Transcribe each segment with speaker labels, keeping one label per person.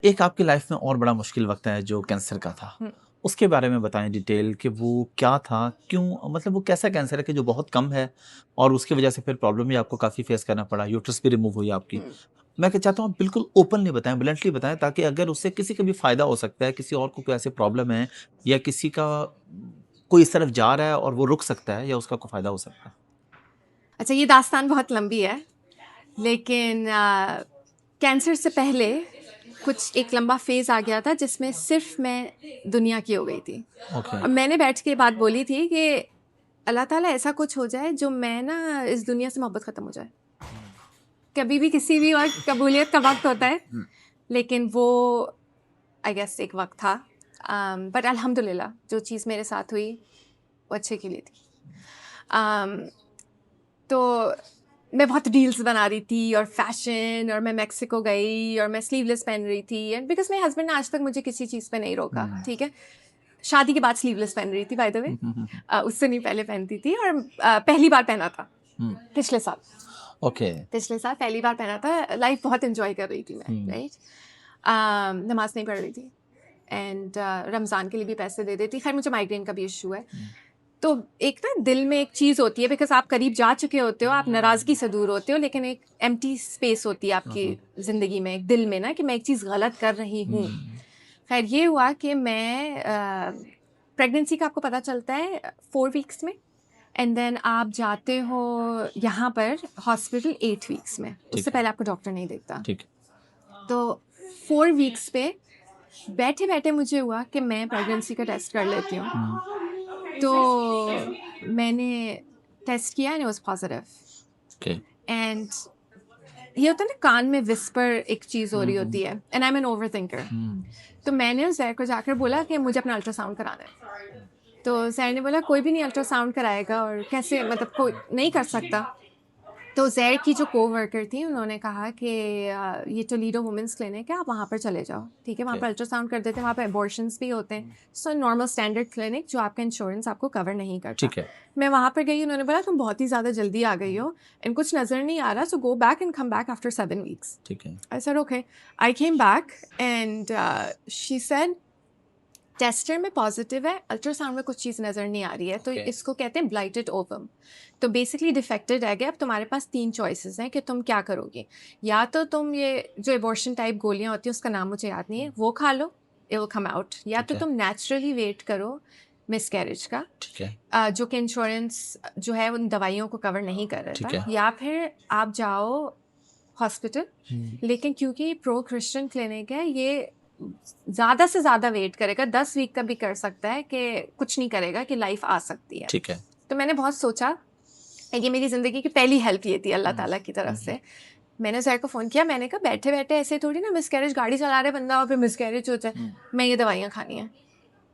Speaker 1: एक आपकी लाइफ में और बड़ा मुश्किल वक्त है जो कैंसर का था। उसके बारे में बताएं डिटेल कि वो क्या था, क्यों, मतलब वो कैसा कैंसर है कि जो बहुत कम है और उसकी वजह से फिर प्रॉब्लम भी आपको काफ़ी फेस करना पड़ा, यूट्रस भी रिमूव हुई आपकी। मैं क्या चाहता हूँ आप बिल्कुल ओपनली बताएं, ब्लंटली बताएं, ताकि अगर उससे किसी का भी फायदा हो सकता है, किसी और को कोई ऐसी प्रॉब्लम है या किसी का कोई इस तरफ जा रहा है और वो रुक सकता है या उसका कोई फायदा हो सकता है।
Speaker 2: अच्छा, ये दास्तान बहुत लंबी है, लेकिन कैंसर से पहले कुछ एक लंबा फेज़ आ गया था जिसमें सिर्फ मैं दुनिया की हो गई थी।
Speaker 1: ओके।
Speaker 2: और मैंने बैठ के ये बात बोली थी कि अल्लाह ताला ऐसा कुछ हो जाए जो मैं ना इस दुनिया से मोहब्बत ख़त्म हो जाए। कभी भी किसी भी वक्त कबूलियत का वक्त होता है, लेकिन वो आई गेस एक वक्त था। बट अल्हम्दुलिल्लाह जो चीज़ मेरे साथ हुई वो अच्छे के लिए थी। um, तो मैं बहुत रील्स बना रही थी और फैशन, और मैं मेक्सिको गई और मैं स्लीवलेस पहन रही थी, एंड बिकॉज मेरे हस्बैंड ने आज तक मुझे किसी चीज़ पे नहीं रोका। ठीक है, शादी के बाद स्लीवलेस पहन रही थी बाय द वे, उससे नहीं पहले पहनती थी, और पहली बार पहना था पिछले साल।
Speaker 1: ओके।
Speaker 2: पिछले साल पहली बार पहना था। लाइफ बहुत एंजॉय कर रही थी मैं, राइट। नमाज नहीं पढ़ रही थी, एंड रमज़ान के लिए भी पैसे दे देती। खैर मुझे माइग्रेन का भी इशू है, तो एक ना दिल में एक चीज़ होती है, बिकॉज आप करीब जा चुके होते हो, आप नाराज़गी से दूर होते हो, लेकिन एक एम्प्टी स्पेस होती है आपकी ज़िंदगी में, एक दिल में ना, कि मैं एक चीज़ गलत कर रही हूँ। खैर ये हुआ कि मैं प्रेगनेंसी का आपको पता चलता है 4 वीक्स में, एंड देन आप जाते हो यहाँ पर हॉस्पिटल 8 वीक्स में। उससे पहले आपको डॉक्टर नहीं देखता।
Speaker 1: ठीक।
Speaker 2: तो 4 वीक्स पे बैठे बैठे मुझे हुआ कि मैं प्रेगनेंसी का टेस्ट कर लेती हूँ। तो मैंने टेस्ट किया and it was positive.
Speaker 1: Okay.
Speaker 2: And ये होता है ना, कान में विस्पर एक चीज़ हो रही होती है, and I am an overthinker. तो मैंने उस जैर को जाकर बोला कि मुझे अपना अल्ट्रासाउंड कराना है। तो जैर ने बोला कोई भी नहीं अल्ट्रासाउंड कराएगा, और कैसे, मतलब कोई नहीं कर सकता। तो जैर की जो कोवर्कर थी उन्होंने कहा कि ये टोलीडो वुमेंस क्लिनिक है, आप वहाँ पर चले जाओ। ठीक है, वहाँ पर अल्ट्रासाउंड कर देते हैं, वहाँ पर एबॉर्शंस भी होते हैं। सो नॉर्मल स्टैंडर्ड क्लिनिक जो आपका इंश्योरेंस आपको कवर नहीं करता।
Speaker 1: ठीक है।
Speaker 2: मैं वहाँ पर गई, उन्होंने बोला तुम बहुत ही ज़्यादा जल्दी आ गई हो एंड कुछ नज़र नहीं आ रहा, so go back and come back after 7 weeks.
Speaker 1: ठीक है।
Speaker 2: I said okay. I came back and she said tester में पॉजिटिव है, अल्ट्रासाउंड में कुछ चीज़ नज़र नहीं आ रही है, तो इसको कहते हैं ब्लाइटेड ओवम। तो बेसिकली डिफेक्टेड एग है। अब तुम्हारे पास 3 चॉइसेस हैं कि तुम क्या करोगे। या तो तुम ये जो एबॉर्शन टाइप गोलियां होती हैं, उसका नाम मुझे याद नहीं है, वो खा लो, इट विल कम आउट। या तो तुम नेचुरली वेट करो मिसकैरेज का,
Speaker 1: ठीक है।
Speaker 2: जो कि इंश्योरेंस जो है उन दवाइयों को कवर नहीं कर रहा
Speaker 1: ठीक
Speaker 2: था।
Speaker 1: है।
Speaker 2: या फिर आप जाओ हॉस्पिटल, लेकिन क्योंकि प्रो क्रिश्चियन क्लिनिक है, ये ज़्यादा से ज़्यादा वेट करेगा, 10 वीक का भी कर सकता है, कि कुछ नहीं करेगा, कि लाइफ आ सकती है।
Speaker 1: ठीक है।
Speaker 2: तो मैंने बहुत सोचा, ये मेरी ज़िंदगी की पहली हेल्प ये थी अल्लाह ताला की तरफ से। मैंने ज़ैर को फ़ोन किया, मैंने कहा बैठे बैठे ऐसे थोड़ी ना मिसकैरेज, गाड़ी चला रहे बंदा और फिर मिसकैरेज हो जाए, मैं ये दवाइयाँ खानी है।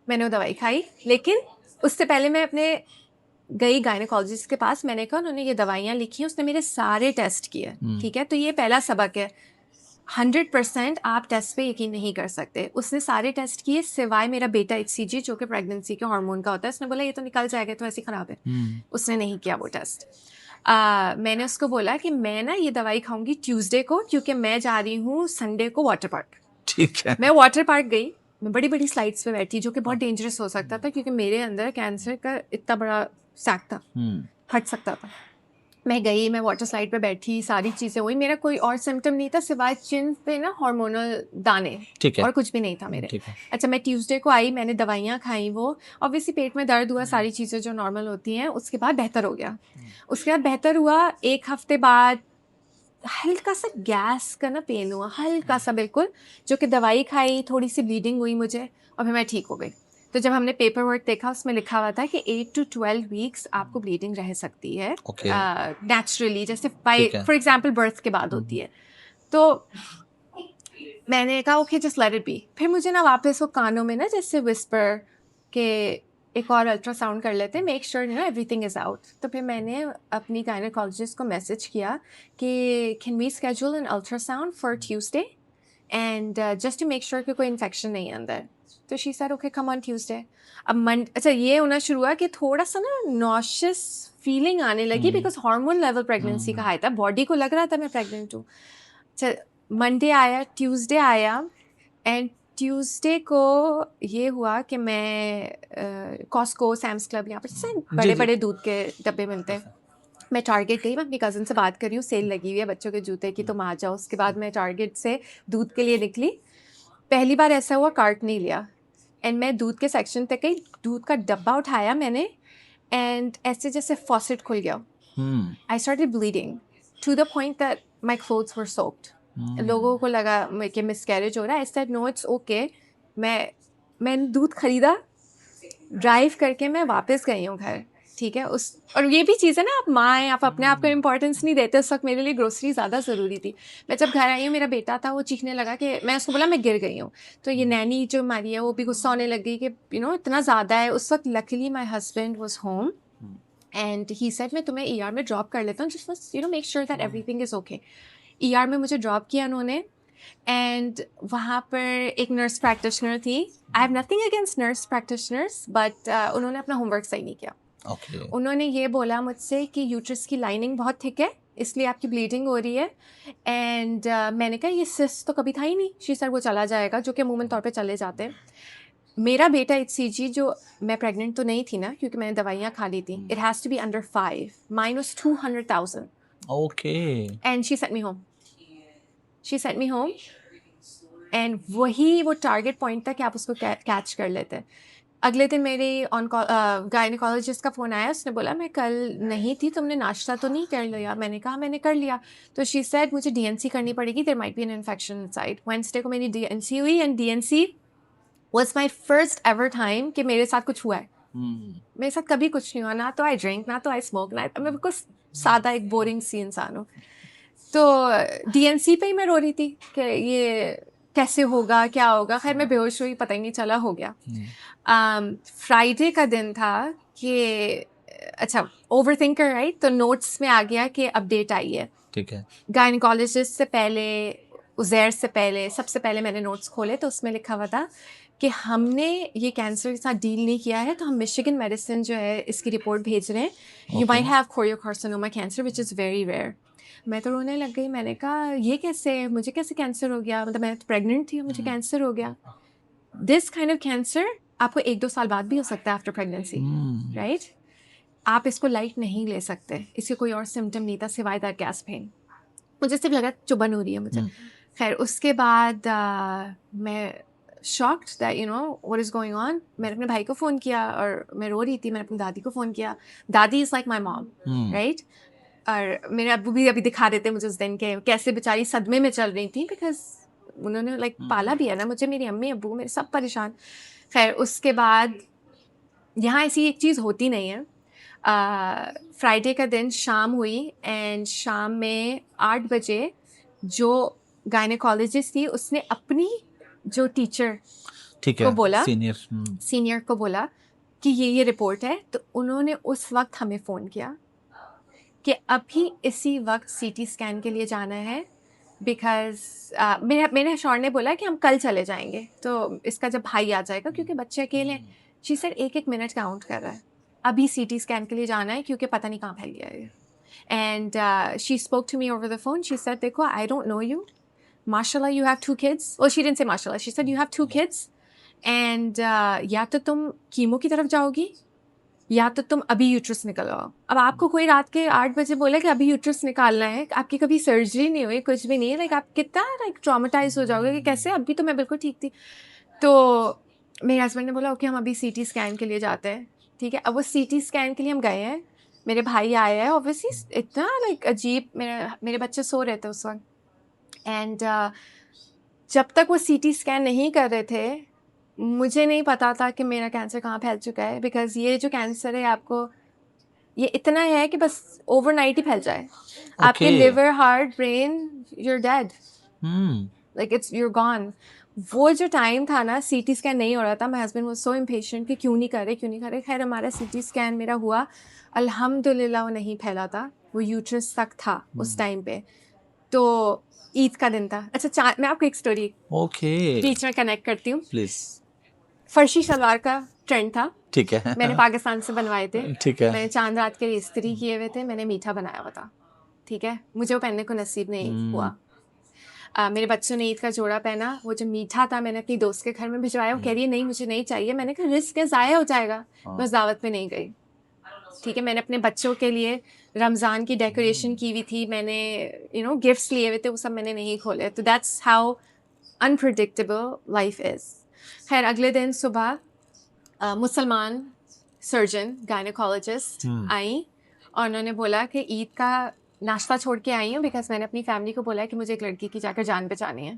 Speaker 2: मैंने वो दवाई खाई, लेकिन उससे पहले मैं अपने गई गायनेकोलॉजिस्ट के पास। मैंने कहा, उन्होंने ये दवाइयाँ लिखी, उसने मेरे सारे टेस्ट किए। ठीक है, तो ये पहला सबक है, 100% आप टेस्ट पे यकीन नहीं कर सकते। उसने सारे टेस्ट किए सिवाय मेरा बेटा HCG, जो कि प्रेगनेंसी के हार्मोन का होता है। उसने बोला ये तो निकल जाएगा, तो ऐसे ख़राब है। उसने नहीं किया वो टेस्ट। मैंने उसको बोला कि मैं ना ये दवाई खाऊंगी ट्यूसडे को, क्योंकि मैं जा रही हूँ संडे को वाटर पार्क।
Speaker 1: ठीक है।
Speaker 2: मैं वाटर पार्क गई, मैं बड़ी बड़ी स्लाइड्स पे बैठी, जो कि बहुत डेंजरस हो सकता था, क्योंकि मेरे अंदर कैंसर का इतना बड़ा सैक था, फट सकता था। मैं गई, मैं वाटर स्लाइड पे बैठी, सारी चीज़ें हुई, मेरा कोई और सिम्टम नहीं था सिवाय चिन पे ना हार्मोनल दाने,
Speaker 1: ठीक है।
Speaker 2: और कुछ भी नहीं था मेरे।
Speaker 1: ठीक है।
Speaker 2: अच्छा, मैं ट्यूसडे को आई, मैंने दवाइयाँ खाई, वो ऑब्वियसली पेट में दर्द हुआ, सारी चीज़ें जो नॉर्मल होती हैं। उसके बाद बेहतर हो गया। उसके बाद बेहतर हुआ, 1 हफ्ते बाद हल्का सा गैस का ना पेन हुआ, हल्का सा बिल्कुल, जो कि दवाई खाई, थोड़ी सी ब्लीडिंग हुई मुझे, और फिर मैं ठीक हो गई। तो जब हमने पेपर वर्क देखा, उसमें लिखा हुआ था कि 8 to 12 वीक्स आपको ब्लीडिंग रह सकती है नेचुरली, जैसे बाय फॉर एग्जांपल बर्थ के बाद होती है। तो मैंने कहा okay, just let it be. फिर मुझे ना वापस वो कानों में ना जैसे विस्पर के एक और अल्ट्रासाउंड कर लेते हैं, make sure you know everything is out. तो फिर मैंने अपनी गायनेकोलॉजिस्ट को मैसेज किया कि can we schedule an ultrasound for Tuesday, and just to make sure कि कोई इन्फेक्शन नहीं है अंदर। तो she said okay come on Tuesday. अब अच्छा ये होना शुरू हुआ कि थोड़ा सा ना नॉशियस फीलिंग आने लगी, बिकॉज हार्मोन लेवल प्रेगनेंसी का हाई था, बॉडी को लग रहा था मैं प्रेग्नेंट हूँ। अच्छा, मंडे आया, ट्यूसडे आया, एंड ट्यूसडे को ये हुआ कि मैं कॉस्को, सैम्स क्लब, यहाँ पर जैसे बड़े
Speaker 1: जी।
Speaker 2: बड़े दूध के डब्बे मिलते हैं, मैं टारगेट गई, मैं अपनी कज़न से बात कर रही हूँ, सेल लगी हुई है बच्चों के जूते की, तुम आ जाओ। उसके बाद मैं टारगेट से दूध के लिए निकली। पहली बार ऐसा हुआ, कार्ट नहीं लिया, एंड मैं दूध के सेक्शन तक गई, दूध का डब्बा उठाया मैंने, एंड ऐसे जैसे फॉसेट खुल गया। I started bleeding to the point that my clothes were soaked. लोगों को लगा कि मिसकैरेज हो रहा है। I said no, it's okay. मैंने दूध खरीदा, ड्राइव करके मैं वापस गई हूँ घर, ठीक है। और ये भी चीज़ है ना, आप माँ हैं, आप अपने आप को इम्पोर्टेंस नहीं देते। उस वक्त मेरे लिए ग्रोसरी ज़्यादा ज़रूरी थी। मैं जब घर आई हूँ, मेरा बेटा था, वो चीखने लगा कि मैं उसको बोला मैं गिर गई हूँ, तो ये नैनी जो हमारी है वो भी गुस्सा होने लग गई कि इतना ज़्यादा है। उस वक्त luckily my husband was home and he said मैं तुम्हें ER में ड्रॉप कर लेता हूँ, just make sure that everything is okay. ER में मुझे ड्रॉप किया उन्होंने, एंड वहाँ पर एक नर्स प्रैक्टिशनर थी। I have nothing against nurse practitioners, but उन्होंने अपना होमवर्क सही नहीं किया। उन्होंने ये बोला मुझसे कि यूट्रस की लाइनिंग बहुत थिक है, इसलिए आपकी ब्लीडिंग हो रही है। एंड मैंने कहा ये सिस्ट तो कभी था ही नहीं। शी सर वो चला जाएगा, जो कि अमूमन तौर पे चले जाते हैं। मेरा बेटा HCG, जो मैं प्रेग्नेंट तो नहीं थी ना, क्योंकि मैंने दवाइयाँ खा ली थी, it has to be under 5, mine was 200,000।
Speaker 1: Okay.
Speaker 2: And she sent me home, and वही वो टारगेट पॉइंट था कि आप उसको कैच कर लेते। अगले दिन मेरी गायनेकोलॉजिस्ट का फ़ोन आया, उसने बोला मैं कल नहीं थी, तुमने नाश्ता तो नहीं कर लिया? मैंने कहा मैंने कर लिया। तो शी सेड मुझे DNC करनी पड़ेगी, there might be an infection inside. Wednesday को मेरी DNC हुई, and DNC was my first ever time कि मेरे साथ कुछ हुआ है। मेरे साथ कभी कुछ नहीं हुआ, ना तो आई ड्रिंक, ना तो आई स्मोक, ना मैं बिल्कुल सादा एक बोरिंग सी इंसान हूँ। तो DNC पे ही मैं रो रही थी कि ये कैसे होगा, क्या होगा। खैर मैं बेहोश हुई, पता ही नहीं चला, हो गया। फ्राइडे का दिन था कि अच्छा ओवरथिंकर, राइट, तो नोट्स में आ गया कि अपडेट आई है।
Speaker 1: ठीक है।
Speaker 2: गायनेकोलॉजिस्ट से पहले, उज़ैर से पहले, सबसे पहले मैंने नोट्स खोले तो उसमें लिखा हुआ था कि हमने ये कैंसर के साथ डील नहीं किया है, तो हम मिशिगन मेडिसिन जो है इसकी रिपोर्ट भेज रहे हैं। You might have choriocarcinoma cancer which is very rare. मैं तो रोने लग गई। मैंने कहा ये कैसे, मुझे कैसे कैंसर हो गया? मतलब मैं तो प्रेग्नेंट थी और मुझे कैंसर हो गया। दिस काइंड ऑफ कैंसर आपको 1-2 साल बाद भी हो सकता है आफ्टर प्रेगनेंसी, राइट? आप इसको लाइट नहीं ले सकते। इसके कोई और सिम्टम नहीं था सिवाय दैट गैस पेन। मुझे सिर्फ लगा चुभन हो रही है मुझे। खैर उसके बाद मैं shocked that what is going on. मैंने अपने भाई को फ़ोन किया और मैं रो रही थी। मैंने अपनी दादी को फ़ोन किया। दादी is like my mom, right? और मेरे अब्बू भी अभी दिखा रहे थे मुझे उस दिन के कैसे बेचारी सदमे में चल रही थी, बिकॉज उन्होंने लाइक पाला भी है ना मुझे। मेरी अम्मी अब्बू मेरे सब परेशान। खैर उसके बाद यहाँ ऐसी एक चीज़ होती नहीं है। फ्राइडे का दिन शाम हुई, एंड शाम में 8 बजे जो गायनेकोलॉजिस्ट थी उसने अपनी जो टीचर
Speaker 1: ठीक
Speaker 2: को
Speaker 1: है,
Speaker 2: बोला,
Speaker 1: सीनियर
Speaker 2: को बोला कि ये रिपोर्ट है। तो उन्होंने उस वक्त हमें फ़ोन किया कि अभी इसी वक्त CT स्कैन के लिए जाना है, बिकॉज मेरे शौहर ने बोला कि हम कल चले जाएंगे, तो इसका जब भाई आ जाएगा, क्योंकि बच्चे अकेले। शी सेड 1-1 मिनट काउंट कर रहा है, अभी CT स्कैन के लिए जाना है, क्योंकि पता नहीं कहाँ फैल गया है। And she spoke to me over the phone. She said देखो, आई डोंट नो यू, माशाल्लाह यू हैव 2 किड्स। और शी डिडंट से माशाल्लाह, she said you have 2 kids, and या तो तुम कीमो की तरफ जाओगी या तो तुम अभी यूट्रस निकलवाओ। अब आपको कोई रात के 8 बजे बोले कि अभी यूट्रस निकालना है, आपकी कभी सर्जरी नहीं हुई, कुछ भी नहीं, लाइक आप कितना लाइक ट्रॉमेटाइज हो जाओगे कि कैसे, अभी तो मैं बिल्कुल ठीक थी। तो मेरे हस्बैंड ने बोला ओके हम अभी CT स्कैन के लिए जाते हैं, ठीक है। अब वो CT स्कैन के लिए हम गए हैं, मेरे भाई आए हैं, ऑब्वियसली इतना लाइक अजीब, मेरे बच्चे सो रहे थे उस वक्त। एंड जब तक वो CT स्कैन नहीं कर रहे थे, मुझे नहीं पता था कि मेरा कैंसर कहाँ फैल चुका है, बिकॉज ये जो कैंसर है आपको ये इतना है कि बस ओवरनाइट ही फैल जाए। आपके liver, heart, brain, you're dead, like it's you're gone. वो जो टाइम था ना, CT स्कैन नहीं हो रहा था, my husband was so impatient कि क्यों नहीं करे। खैर हमारा CT स्कैन मेरा हुआ, अल्हम्दुलिल्लाह वो नहीं फैला था, वो यूट्रस तक था उस टाइम पे। तो ईद का दिन था। अच्छा मैं आपको एक स्टोरी बीच में कनेक्ट करती हूँ।
Speaker 1: प्लीज।
Speaker 2: फर्शी सलवार का ट्रेंड था,
Speaker 1: ठीक है।
Speaker 2: मैंने पाकिस्तान से बनवाए थे,
Speaker 1: ठीक है।
Speaker 2: मैंने चांद रात के लिए इस्त्री किए हुए थे, मैंने मीठा बनाया हुआ था, ठीक है। मुझे वो पहनने को नसीब नहीं हुआ। मेरे बच्चों ने ईद का जोड़ा पहना, वो जो मीठा था मैंने अपनी दोस्त के घर में भिजवाया, वो कह रही है नहीं मुझे नहीं चाहिए। मैंने कहा रिस्क है, ज़ाया हो जाएगा। मैं उस दावत पे नहीं गई। ठीक है, मैंने अपने बच्चों के लिए रमज़ान की डेकोरेशन की हुई थी, मैंने गिफ्ट्स लिए हुए थे, वो सब मैंने नहीं खोले। तो that's how unpredictable life is. खैर अगले दिन सुबह मुसलमान सर्जन गायनेकोलॉजिस्ट आई और उन्होंने बोला कि ईद का नाश्ता छोड़ के आई हूँ बिकॉज मैंने अपनी फैमिली को बोला कि मुझे एक लड़की की जाकर जान बचानी है।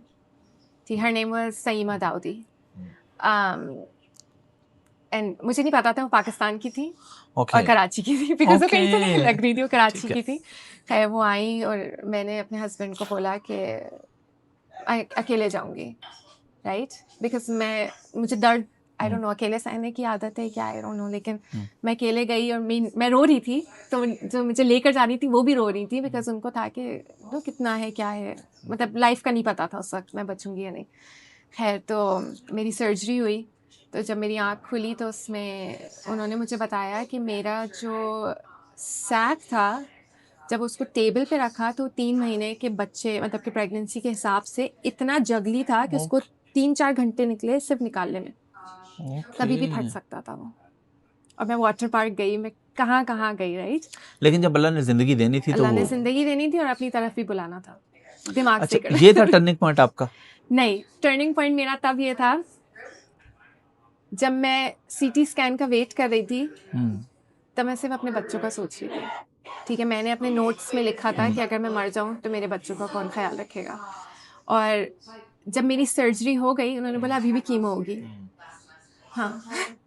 Speaker 2: थी her name was Saima Dawoodi and मुझे नहीं पता था वो पाकिस्तान की थी और कराची की थी बिकॉज वो कहीं से नहीं लग रही थी, वो कराची की थी। खैर वो आई और मैंने अपने हस्बैंड को बोला कि अकेले जाऊँगी, राइट, बिकॉज मुझे दर्द आई डोंट नो अकेले सहने की आदत है क्या, आई डोंट नो, लेकिन मैं अकेले गई और मैं रो रही थी। तो जो मुझे लेकर जा रही थी वो भी रो रही थी बिकॉज उनको था कि कितना है क्या है, मतलब लाइफ का नहीं पता था उस वक्त मैं बचूंगी या नहीं। खैर तो मेरी सर्जरी हुई, तो जब मेरी आँख खुली तो उसमें उन्होंने मुझे बताया कि मेरा जो सैक था जब उसको टेबल पे रखा तो 3 महीने के बच्चे मतलब कि प्रेगनेंसी के हिसाब से इतना जगली था कि उसको 3-4 घंटे निकले सिर्फ निकालने में। कभी भी फट सकता था वो। और मैं वाटर पार्क गई, मैं कहाँ गई, राइट।
Speaker 1: लेकिन जब अल्लाह ने जिंदगी देनी थी तो
Speaker 2: अल्लाह ने जिंदगी देनी थी और अपनी तरफ भी बुलाना था, दिमाग से
Speaker 1: अच्छा, ये था टर्निंग पॉइंट आपका?
Speaker 2: नहीं, टर्निंग पॉइंट मेरा तब ये था जब मैं सीटी स्कैन का वेट कर रही थी, तब मैं सिर्फ अपने बच्चों का सोच रही थी। ठीक है, मैंने अपने नोट्स में लिखा था कि अगर मैं मर जाऊं तो मेरे बच्चों का कौन ख्याल रखेगा। और जब मेरी सर्जरी हो गई उन्होंने बोला अभी भी कीमो होगी। हाँ,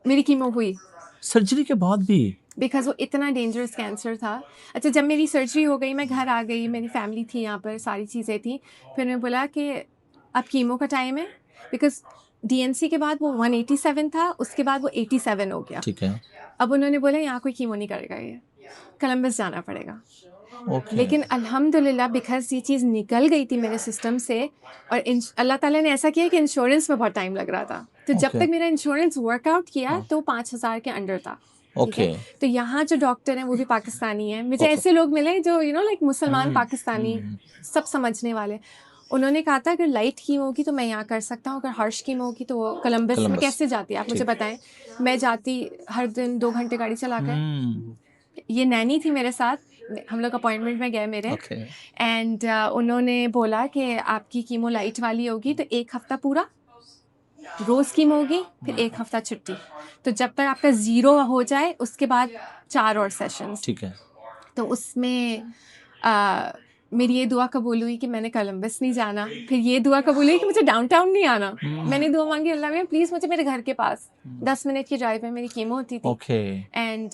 Speaker 2: मेरी कीमो हुई
Speaker 1: सर्जरी के बाद भी,
Speaker 2: बिकॉज वो इतना डेंजरस कैंसर था। अच्छा, जब मेरी सर्जरी हो गई मैं घर आ गई, मेरी फैमिली थी यहाँ पर, सारी चीज़ें थी। फिर उन्होंने बोला कि अब कीमो का टाइम है, बिकॉज डीएनसी के बाद वो 187 था, उसके बाद वो 87 हो गया।
Speaker 1: ठीक है।
Speaker 2: अब उन्होंने बोला यहाँ कोई कीमो नहीं करेगा, ये कोलंबस जाना पड़ेगा।
Speaker 1: Okay.
Speaker 2: लेकिन अल्हम्दुलिल्लाह बिकॉज ये चीज़ निकल गई थी मेरे सिस्टम से, और अल्लाह ताला ने ऐसा किया कि इंश्योरेंस में बहुत टाइम लग रहा था। तो जब तक मेरा इंश्योरेंस वर्कआउट किया तो 5,000 के अंडर था।
Speaker 1: ओके।
Speaker 2: तो यहाँ जो डॉक्टर हैं वो भी पाकिस्तानी हैं। मुझे ऐसे लोग मिले जो लाइक मुसलमान पाकिस्तानी, सब समझने वाले। उन्होंने कहा था अगर लाइट कीमो होगी तो मैं यहाँ कर सकता हूँ, अगर हार्श कीमो होगी तो वो कोलंबस में कैसे जाती है आप मुझे बताएं। मैं जाती हर दिन 2 घंटे गाड़ी चलाकर। ये नैनी थी मेरे साथ, हम लोग अपॉइंटमेंट में गए मेरे, एंड उन्होंने बोला कि आपकी कीमो लाइट वाली होगी तो 1 हफ्ता पूरा रोज़ कीमो होगी, फिर 1 हफ्ता छुट्टी। तो जब तक आपका 0 हो जाए उसके बाद 4 और सेशंस।
Speaker 1: ठीक है।
Speaker 2: तो उसमें मेरी ये दुआ कबूल हुई कि मैंने कोलंबस नहीं जाना, फिर ये दुआ कबूल हुई कि मुझे डाउनटाउन नहीं आना। मैंने दुआ मांगी अल्लाह में प्लीज़ मुझे मेरे घर के पास 10 मिनट की ड्राइव में मेरी कीमो होती थी। एंड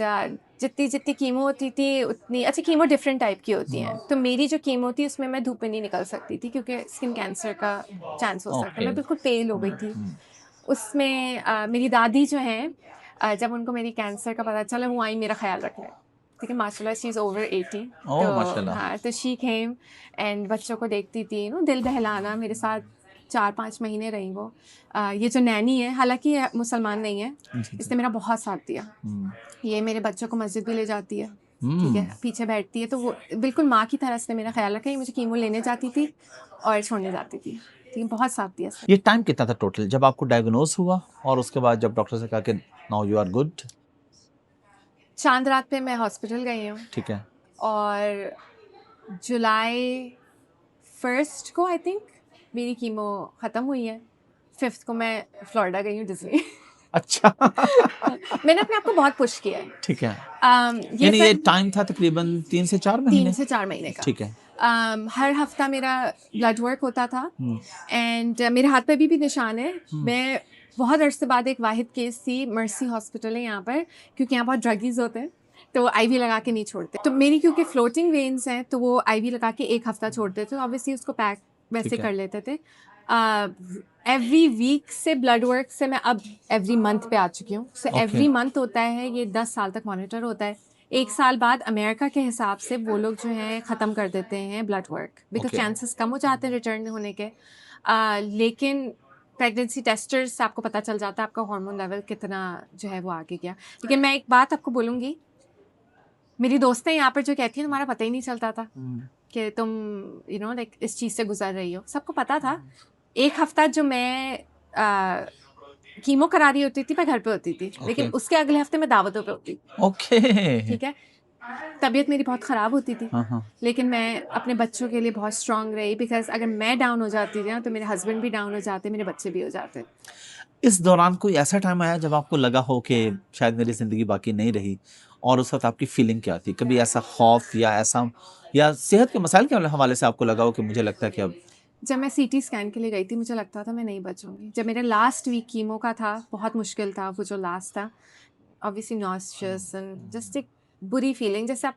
Speaker 2: जितनी कीमो होती थी उतनी, अच्छा कीमो डिफरेंट टाइप की होती हैं, तो मेरी जो कीमो थी उसमें मैं धूप में नहीं निकल सकती थी क्योंकि स्किन कैंसर का चांस हो सकता है। मैं बिल्कुल पेल हो गई थी उसमें। मेरी दादी जो हैं जब उनको मेरी कैंसर का पता चला वो आई मेरा ख्याल रखने। ठीक है, माशाल्लाह शी इज़ ओवर 80। तो हाँ, तो शी केम एंड बच्चों को देखती थी, दिल बहलाना। मेरे साथ 4-5 महीने रही वो। ये जो नैनी है, हालांकि ये मुसलमान नहीं है, इसने मेरा बहुत साथ दिया। ये मेरे बच्चों को मस्जिद भी ले जाती है, ठीक है, पीछे बैठती है, तो वो बिल्कुल माँ की तरह इसने मेरा ख्याल रखा। ये मुझे कीमो लेने जाती थी और छोड़ने जाती थी, ठीक है, बहुत साथ दिया।
Speaker 1: ये टाइम कितना था टोटल जब आपको डायग्नोज हुआ और उसके बाद जब डॉक्टर से कहा कि नाउ यू आर गुड?
Speaker 2: चांद रात पे मैं हॉस्पिटल गई हूँ,
Speaker 1: ठीक है,
Speaker 2: और जुलाई 1 को आई थिंक मेरी कीमो ख़त्म हुई है। 5 को मैं फ्लोरिडा गई हूँ डिज्नी।
Speaker 1: अच्छा।
Speaker 2: मैंने अपने आप को बहुत पुश किया है।
Speaker 1: ठीक है। यानी ये टाइम था तकरीबन 3 से 4 महीने?
Speaker 2: 3 से 4 महीने का।
Speaker 1: ठीक है।
Speaker 2: हर हफ्ता मेरा ब्लड वर्क होता था एंड मेरे हाथ पे भी निशान है। मैं बहुत अरसे बाद एक वाहिद केस थी, मर्सी हॉस्पिटल है यहाँ पर, क्योंकि यहाँ बहुत ड्रगीज होते हैं तो आईवी लगा के नहीं छोड़ते। तो मेरी क्योंकि फ्लोटिंग वेन्स हैं तो वो आईवी लगा के 1 हफ्ता छोड़ते थे, तो ऑब्वियसली उसको पैक वैसे कर लेते थे। एवरी वीक से ब्लड वर्क से मैं अब एवरी मंथ पे आ चुकी हूँ। सो एवरी मंथ होता है, ये 10 साल तक मॉनिटर होता है। 1 साल बाद अमेरिका के हिसाब से वो लोग जो हैं ख़त्म कर देते हैं ब्लड वर्क, बिकॉज चांसेस कम हो जाते हैं रिटर्न होने के। लेकिन प्रेगनेंसी टेस्टर्स से आपको पता चल जाता है आपका हार्मोन लेवल कितना जो है वो आगे गया। लेकिन मैं एक बात आपको बोलूँगी, मेरी दोस्तें यहाँ पर जो कहती हैं तुम्हारा पता ही नहीं चलता था, कि तुम लाइक इस चीज़ से गुजर रही हो, सबको पता था। एक हफ्ता जो मैं कीमो करा रही होती थी, मैं घर पे होती थी, लेकिन उसके अगले हफ्ते मैं दावतों पे होती।
Speaker 1: ओके।
Speaker 2: ठीक है, तबीयत मेरी बहुत ख़राब होती थी,
Speaker 1: हाँ।
Speaker 2: लेकिन मैं अपने बच्चों के लिए बहुत स्ट्रांग रही, बिकॉज अगर मैं डाउन हो जाती थी ना तो मेरे हस्बैंड भी डाउन हो जाते, मेरे बच्चे भी हो जाते।
Speaker 1: इस दौरान कोई ऐसा टाइम आया जब आपको लगा हो कि शायद मेरी ज़िंदगी बाकी नहीं रही, और उस वक़्त आपकी फीलिंग क्या थी? कभी ऐसा खौफ या ऐसा, या सेहत के मसाइल के हवाले से आपको लगा हो कि मुझे लगता है कि अब
Speaker 2: जब मैं सीटी स्कैन के लिए गई थी, मुझे लगता था मैं नहीं बचूंगी। जब मेरा लास्ट वीक कीमो का था, बहुत मुश्किल था वो जो लास्ट था, ऑब्वियसली नॉसियस एंड जस्ट एक बुरी फीलिंग, जैसे आप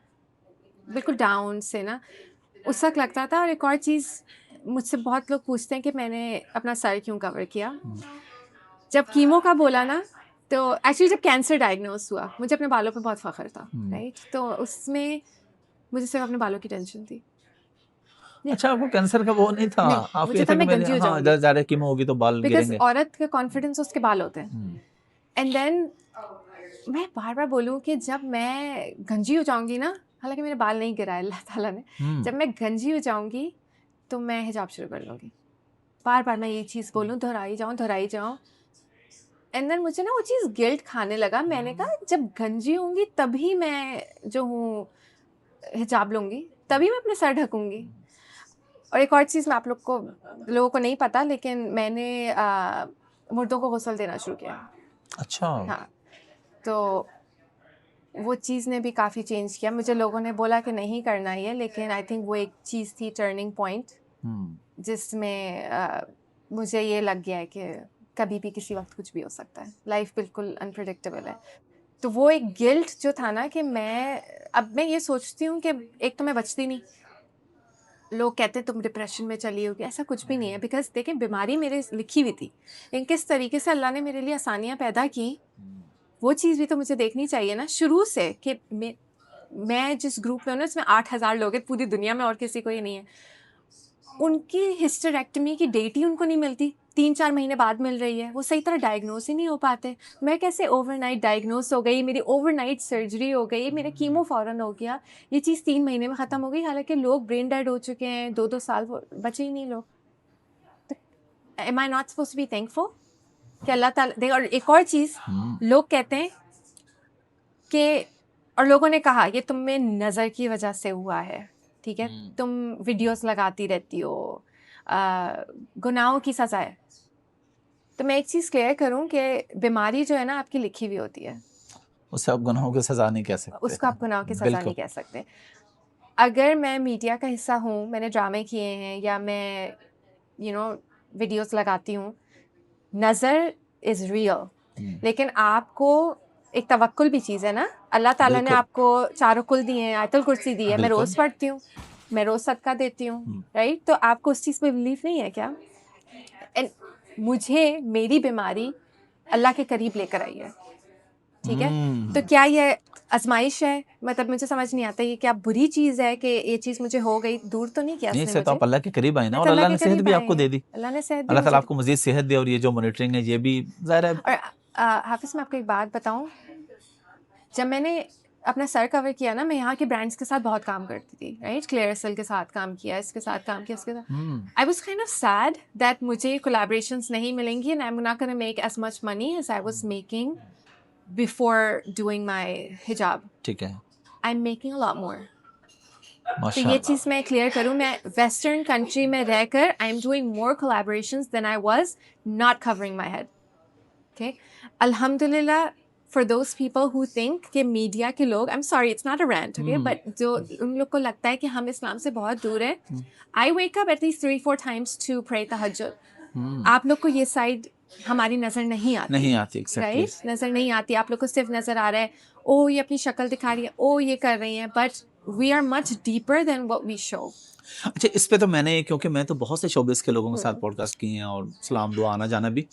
Speaker 2: बिल्कुल डाउन से ना, उस वक्त लगता था। और एक और चीज़, मुझसे बहुत लोग पूछते हैं कि मैंने अपना सर क्यों कवर किया। जब कीमो का बोला ना, तो एक्चुअली जब कैंसर डायग्नोस हुआ, मुझे अपने बालों पे बहुत फ़ख्र था, राइट? तो उसमें मुझे सिर्फ अपने बालों की टेंशन थी।
Speaker 1: अच्छा, आपको कैंसर का वो नहीं था?
Speaker 2: नहीं,
Speaker 1: आपको
Speaker 2: मुझे
Speaker 1: ये
Speaker 2: था
Speaker 1: था कि
Speaker 2: मैं
Speaker 1: मेरे
Speaker 2: गंजी हो
Speaker 1: हाँ,
Speaker 2: जाऊंगी,
Speaker 1: इधर ज़्यादा कीमो होगी तो बाल
Speaker 2: बिकॉज
Speaker 1: गिरेंगे।
Speaker 2: औरत का कॉन्फिडेंस उसके बाल होते हैं। एंड देन मैं बार बार बोलूँ कि जब मैं गंजी हो जाऊंगी ना, हालांकि मेरे बाल नहीं गिराए अल्लाह ताला ने, जब मैं गंजी हो जाऊंगी तो मैं हिजाब शुरू कर लूँगी। बार बार मैं ये चीज़ बोलूँ, दोहराई जाऊँ। एंड देन मुझे ना वो चीज़ गिल्ट खाने लगा। मैंने कहा जब गंजी होंगी तभी मैं जो हूँ हिजाब लूँगी, तभी मैं अपने सर ढकूँगी। और एक और चीज़ मैं आप लोगों को नहीं पता, लेकिन मैंने मुर्दों को गुस्ल देना शुरू किया।
Speaker 1: अच्छा।
Speaker 2: हाँ, तो वो चीज़ ने भी काफ़ी चेंज किया। मुझे लोगों ने बोला कि नहीं करना ये, लेकिन आई थिंक वो एक चीज़ थी टर्निंग पॉइंट, जिसमें मुझे ये लग गया है कि कभी भी किसी वक्त कुछ भी हो सकता है, लाइफ बिल्कुल अनप्रेडिक्टेबल है। तो वो एक गिल्ट जो था ना, कि अब मैं ये सोचती हूँ कि एक तो मैं बचती नहीं, लोग कहते हैं तुम डिप्रेशन में चली होगी, ऐसा कुछ भी नहीं है। बिकॉज देखें, बीमारी मेरे लिखी हुई थी, लेकिन किस तरीके से अल्लाह ने मेरे लिए आसानियाँ पैदा की, वो चीज़ भी तो मुझे देखनी चाहिए ना शुरू से। कि मैं जिस ग्रुप में हूँ ना, इसमें 8,000 लोग हैं पूरी दुनिया में, और किसी को ये नहीं है। उनकी हिस्टेरेक्टमी की डेट ही उनको नहीं मिलती, 3-4 महीने बाद मिल रही है। वो सही तरह डायग्नोस ही नहीं हो पाते। मैं कैसे ओवरनाइट डायग्नोस हो गई, मेरी ओवरनाइट सर्जरी हो गई, मेरा कीमो फ़ौरन हो गया, ये चीज़ 3 महीने में ख़त्म हो गई। हालांकि लोग ब्रेन डेड हो चुके हैं, 2-2 साल बचे ही नहीं लोग। तो am I not supposed to be thankful कि अल्लाह ताला दे। और एक और चीज़, लोग कहते हैं कि, और लोगों ने कहा ये तुम में नज़र की वजह से हुआ है, ठीक है, तुम वीडियोस लगाती रहती हो, गुनाहों की सज़ा है। तो मैं एक चीज़ क्लियर करूं कि बीमारी जो है ना, आपकी लिखी हुई होती है,
Speaker 1: उससे आप गुनाहों की सजा नहीं कह सकते।
Speaker 2: उसको आप गुनाहों की सज़ा
Speaker 1: बिल्कुल।
Speaker 2: नहीं कह सकते। अगर मैं मीडिया का हिस्सा हूँ, मैंने ड्रामे किए हैं, या मैं वीडियोस लगाती हूँ, नज़र इज़ रियल, लेकिन आपको एक तवक्कुल भी चीज़ है ना। अल्लाह ताला ने
Speaker 1: बिल्कुल।
Speaker 2: आपको चारों कुल दिए हैं, आयतुल कुर्सी दी है, मैं
Speaker 1: बिल्कुल।
Speaker 2: रोज़ पढ़ती हूँ, मैं रोज़ सदका देती हूँ, राइट? तो आपको उस चीज़ पे बिलीफ नहीं है क्या? एंड मुझे मेरी बीमारी अल्लाह के करीब लेकर आई है, ठीक है? तो क्या ये आजमाइश है? मतलब मुझे समझ नहीं आता ये क्या बुरी चीज़ है कि ये चीज़ मुझे हो गई? दूर तो नहीं किया
Speaker 1: नहीं,
Speaker 2: उसने
Speaker 1: इससे तो
Speaker 2: मुझे।
Speaker 1: आप अल्लाह के करीब आए ना,
Speaker 2: मैं
Speaker 1: और
Speaker 2: तो अल्लाह
Speaker 1: अल्लाह
Speaker 2: के
Speaker 1: ने सेहत
Speaker 2: करीब
Speaker 1: भी
Speaker 2: आए
Speaker 1: आपको
Speaker 2: हैं,
Speaker 1: दे दी।
Speaker 2: अल्लाह ने सेहत दी
Speaker 1: अल्लाह ताला
Speaker 2: मुझे।
Speaker 1: आपको मज़ीद सेहत दे, और ये जो मॉनिटरिंग है ये भी ज़ाहिर है।
Speaker 2: और हाफिज़, मैं आपको एक बात बताऊँ, जब मैंने अपना सर कवर किया ना, मैं यहाँ के ब्रांड्स के साथ बहुत काम करती थी, राइट? क्लेयरसेल के साथ काम किया, इसके साथ काम किया, इसके साथ। I was kind of sad that मुझे कोलैबोरेशंस नहीं मिलेंगी, and I am not gonna make as much money as I was making before doing my हिजाब।
Speaker 1: ठीक है।
Speaker 2: I am making a lot more. तो ये
Speaker 1: माशाल्लाह।
Speaker 2: चीज़ मैं क्लियर करूँ, मैं वेस्टर्न कंट्री में रहकर I am doing more collaborations than I was not covering my head. Okay, अल्हम्दुलिल्लाह for those people who think कि मीडिया के लोग, I am sorry it's not a rant, okay, but जो उन लोग को लगता है कि हम इस्लाम से बहुत दूर है, I wake up at least 3-4 times to pray तहज्जुद। आप लोग को ये साइड हमारी नज़र नहीं आती,
Speaker 1: नहीं आती, एग्जैक्टली।
Speaker 2: राइट? नज़र नहीं आती। आप लोग को सिर्फ नज़र आ रहा है, ओ ये अपनी शक्ल दिखा रही है, ओ ये कर रही हैं, but we are much deeper than what we show.
Speaker 1: अच्छा, इस पे तो मैंने, क्योंकि मैं तो बहुत से शोबिस के लोगों के साथ पॉडकास्ट किए हैं, और सलाम दुआ आना जाना भी,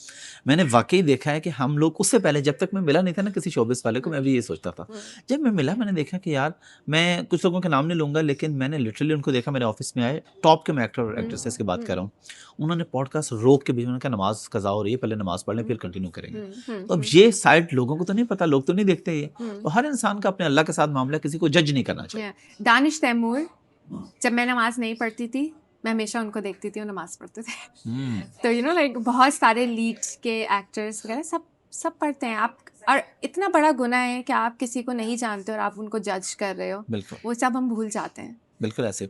Speaker 1: मैंने वाकई देखा है कि हम लोग उससे पहले, जब तक मैं मिला नहीं था ना किसी शोबिस वाले को, मैं भी ये सोचता था। जब मैं मिला, मैंने देखा कि यार, मैं कुछ लोगों के नाम नहीं लूँगा, लेकिन मैंने लिटरली उनको देखा, मेरे ऑफिस में आए, टॉप के मैं एक्टर और एक्ट्रेसेस की बात कर रहा हूँ, उन्होंने पॉडकास्ट रोक के भी, उन्होंने कहा नमाज कज़ा हो रही है, पहले नमाज पढ़ लें फिर कंटिन्यू करेंगे। तो अब ये साइड लोगों को तो नहीं पता, लोग तो नहीं देखते ये। तो हर इंसान का अपने अल्लाह के साथ मामला, किसी को जज नहीं करना चाहिए।
Speaker 2: दानिश तैमूर जब मैं नमाज नहीं पढ़ती थी, मैं हमेशा उनको देखती थी, वो नमाज पढ़ते थे।
Speaker 1: हम्म,
Speaker 2: तो लाइक बहुत सारे लीड के एक्टर्स वगैरह सब सब पढ़ते हैं आप। और इतना बड़ा गुनाह है कि आप किसी को नहीं जानते और आप उनको जज कर रहे हो,
Speaker 1: बिल्कुल
Speaker 2: वो सब हम भूल जाते हैं।
Speaker 1: बिल्कुल ऐसे